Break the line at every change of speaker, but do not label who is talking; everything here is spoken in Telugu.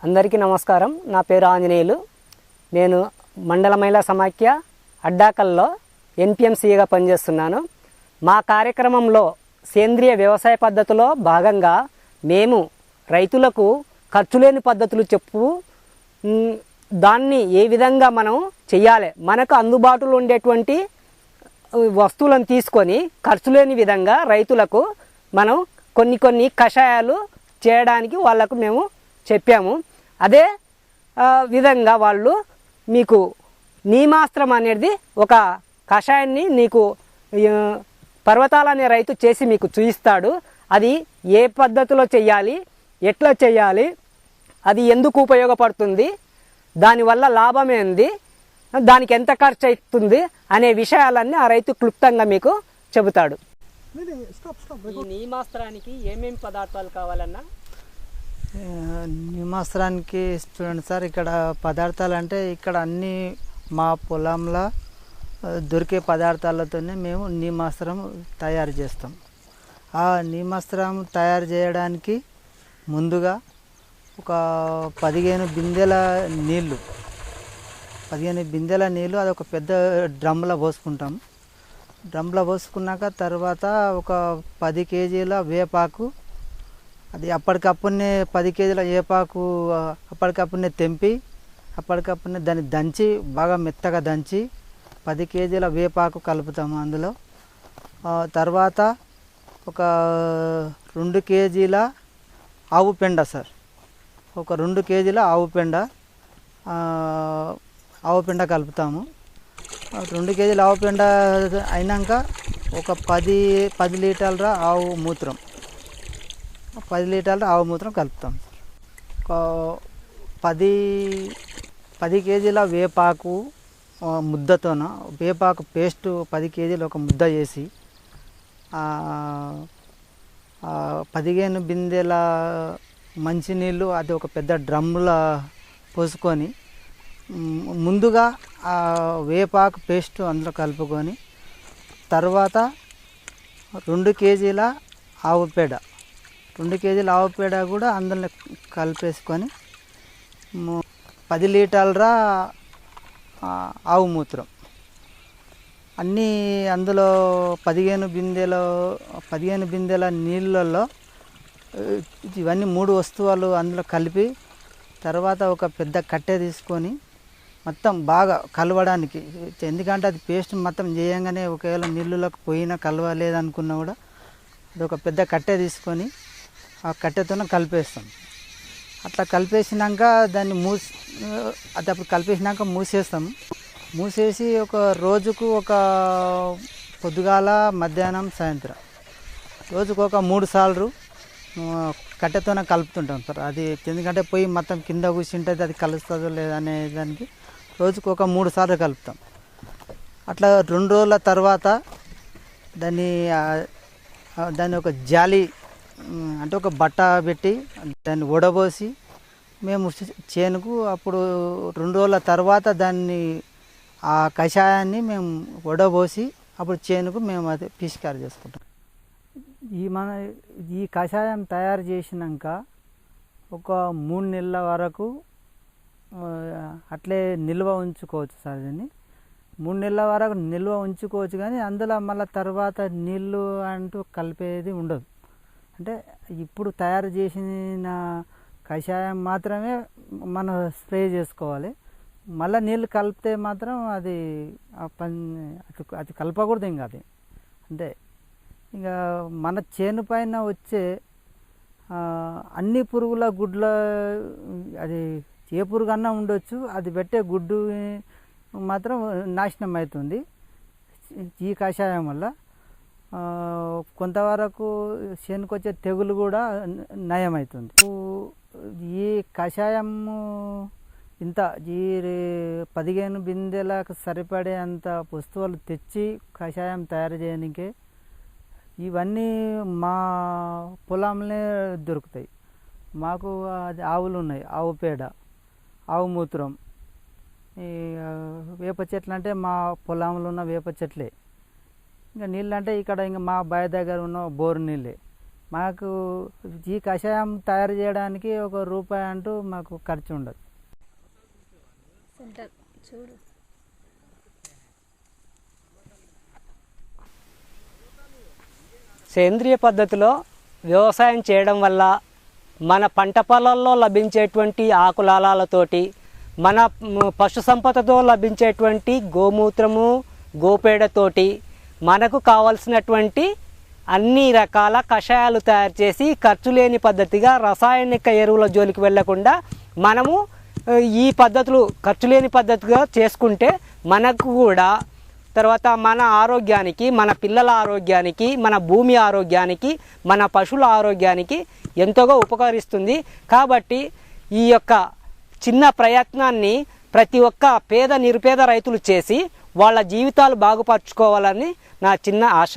అందరికీ నమస్కారం. నా పేరు ఆంజనేయులు. నేను మండల మహిళా సమాఖ్య అడ్డాకల్లో ఎన్పిఎంసీగా పనిచేస్తున్నాను. మా కార్యక్రమంలో సేంద్రియ వ్యవసాయ పద్ధతిలో భాగంగా మేము రైతులకు ఖర్చు లేని పద్ధతులు దాన్ని ఏ విధంగా మనం చెయ్యాలి, మనకు అందుబాటులో ఉండేటువంటి వస్తువులను తీసుకొని ఖర్చు లేని విధంగా రైతులకు మనం కొన్ని కషాయాలు చేయడానికి వాళ్ళకు మేము చెప్పాము. అదే విధంగా వాళ్ళు మీకు నీమాస్త్రం అనేది ఒక కషాయాన్ని నీకు పర్వతాల అనే రైతు చేసి మీకు చూపిస్తాడు. అది ఏ పద్ధతిలో చేయాలి, ఎట్లా చేయాలి, అది ఎందుకు ఉపయోగపడుతుంది, దానివల్ల లాభం ఏంది, దానికి ఎంత ఖర్చు అవుతుంది అనే విషయాలన్నీ ఆ రైతు క్లుప్తంగా మీకు చెబుతాడు. ఈ నీమాస్త్రానికి ఏమేమి పదార్థాలు కావాలన్నా?
నీమాస్త్రానికి చూడండి సార్, ఇక్కడ పదార్థాలు అంటే ఇక్కడ అన్నీ మా పొలంలో దొరికే పదార్థాలతోనే మేము నీమాస్త్రం తయారు చేస్తాం. ఆ నీమాస్త్రం తయారు చేయడానికి ముందుగా ఒక 15 బిందెల నీళ్ళు, 15 బిందెల నీళ్ళు అది ఒక పెద్ద డ్రమ్లో పోసుకుంటాం. డ్రమ్లో పోసుకున్నాక తర్వాత ఒక 10 కేజీల వేపాకు, అది అప్పటికప్పుడే 10 కేజీల వేపాకు అప్పటికప్పుడే తెంపి అప్పటికప్పుడే దాన్ని దంచి బాగా మెత్తగా దంచి 10 కేజీల వేపాకు కలుపుతాము అందులో. తర్వాత ఒక 2 కేజీల ఆవు పెండ సార్, ఒక 2 కేజీల ఆవు పెండ కలుపుతాము. 2 కేజీల ఆవు పెండ అయినాక ఒక 10 లీటర్ల ఆవు మూత్రం, 10 లీటర్ల ఆవు మూత్రం కలుపుతాం. ఒక 10 కేజీల వేపాకు ముద్దతోన వేపాకు పేస్ట్ 10 కేజీలు ఒక ముద్ద చేసి 15 బిందెల మంచినీళ్ళు అది ఒక పెద్ద డ్రమ్ములో పోసుకొని ముందుగా ఆ వేపాకు పేస్ట్ అందులో కలుపుకొని తర్వాత 2 కేజీల ఆవు పేడ, 2 కేజీల ఆవు పేడ కూడా అందులో కలిపేసుకొని 10 లీటర్ల ఆవు మూత్రం అన్నీ అందులో 15 బిందెల నీళ్ళల్లో ఇవన్నీ 3 వస్తువులు అందులో కలిపి తర్వాత ఒక పెద్ద కట్టె తీసుకొని మొత్తం బాగా కలవడానికి, ఎందుకంటే అది పేస్ట్ మొత్తం చేయంగానే ఒకవేళ నీళ్ళలోకి పోయినా కలవలేదనుకున్నా కూడా అది ఒక పెద్ద కట్టె తీసుకొని ఆ కట్టెతోనే కలిపేస్తాం. అట్లా కలిపేసినాక దాన్ని అది అప్పుడు కలిపేసినాక మూసేసి ఒక రోజుకు ఒక పొద్దుగాల మధ్యాహ్నం సాయంత్రం రోజుకు ఒక 3 సార్లు కట్టెతోనే కలుపుతుంటాం సార్. అది ఎందుకంటే పొయ్యి మొత్తం కింద కూర్చుంటుంది, అది కలుస్తుందో లేదా అనే దానికి రోజుకు ఒక 3 సార్లు కలుపుతాం. అట్లా 2 రోజుల తర్వాత దాన్ని ఒక జాలి అంటే ఒక బట్ట పెట్టి దాన్ని వడబోసి మేము చేనుకు అప్పుడు 2 రోజుల తర్వాత దాన్ని ఆ కషాయాన్ని మేము వడబోసి అప్పుడు చేనుకు మేము అది పిచికారీ చేసుకుంటాం. ఈ కషాయం తయారు చేసినాక ఒక 3 నెలల వరకు అట్లే నిల్వ ఉంచుకోవచ్చు సార్. దీన్ని 3 నెలల వరకు నిల్వ ఉంచుకోవచ్చు, కానీ అందులో మళ్ళీ తర్వాత నీళ్ళు అంటూ కలిపేది ఉండదు. అంటే ఇప్పుడు తయారు చేసిన కషాయం మాత్రమే మనం స్ప్రే చేసుకోవాలి. మళ్ళీ నీళ్ళు కలిపితే మాత్రం అది కలపకూడదు. ఇంకా అది అంటే ఇంకా మన చేను పైన వచ్చే అన్ని పురుగుల గుడ్ల, అది ఏ పురుగు అన్నా ఉండొచ్చు, అది పెట్టే గుడ్డు మాత్రం నాశనం అవుతుంది ఈ కషాయం వల్ల. కొంతవరకు చేనుకు వచ్చే తెగులు కూడా నయమవుతుంది. ఈ కషాయము ఇంత ఈ 15 బిందెలకు సరిపడే అంత వస్తువులు తెచ్చి కషాయం తయారు చేయడానికే ఇవన్నీ మా పొలంలో దొరుకుతాయి. మాకు అది ఆవులు ఉన్నాయి, ఆవు పేడ, ఆవు మూత్రం, ఈ వేప చెట్లు అంటే మా పొలంలో ఉన్న వేప చెట్లే. ఇంకా నీళ్ళు అంటే ఇక్కడ ఇంకా మా బావి దగ్గర ఉన్న బోరు నీళ్ళే. మాకు ఈ కషాయం తయారు చేయడానికి ₹1 అంటూ మాకు ఖర్చు ఉండదు.
చూడు
సేంద్రియ పద్ధతిలో వ్యవసాయం చేయడం వల్ల మన పంట పొలాల్లో లభించేటువంటి ఆకులాలతోటి మన పశు సంపదతో లభించేటువంటి గోమూత్రము గోపేడతోటి మనకు కావలసినటువంటి అన్ని రకాల కషాయాలు తయారు చేసి ఖర్చు లేని పద్ధతిగా రసాయనిక ఎరువుల జోలికి వెళ్లకుండా మనము ఈ పద్ధతులు ఖర్చు లేని పద్ధతిగా చేసుకుంటే మనకు కూడా తర్వాత మన ఆరోగ్యానికి, మన పిల్లల ఆరోగ్యానికి, మన భూమి ఆరోగ్యానికి, మన పశువుల ఆరోగ్యానికి ఎంతగా ఉపకరిస్తుంది. కాబట్టి ఈ యొక్క చిన్న ప్రయత్నాన్ని ప్రతి ఒక్క పేద నిరుపేద రైతులు చేసి వాళ్ళ జీవితాలు బాగుపరచుకోవాలని నా చిన్న ఆశ.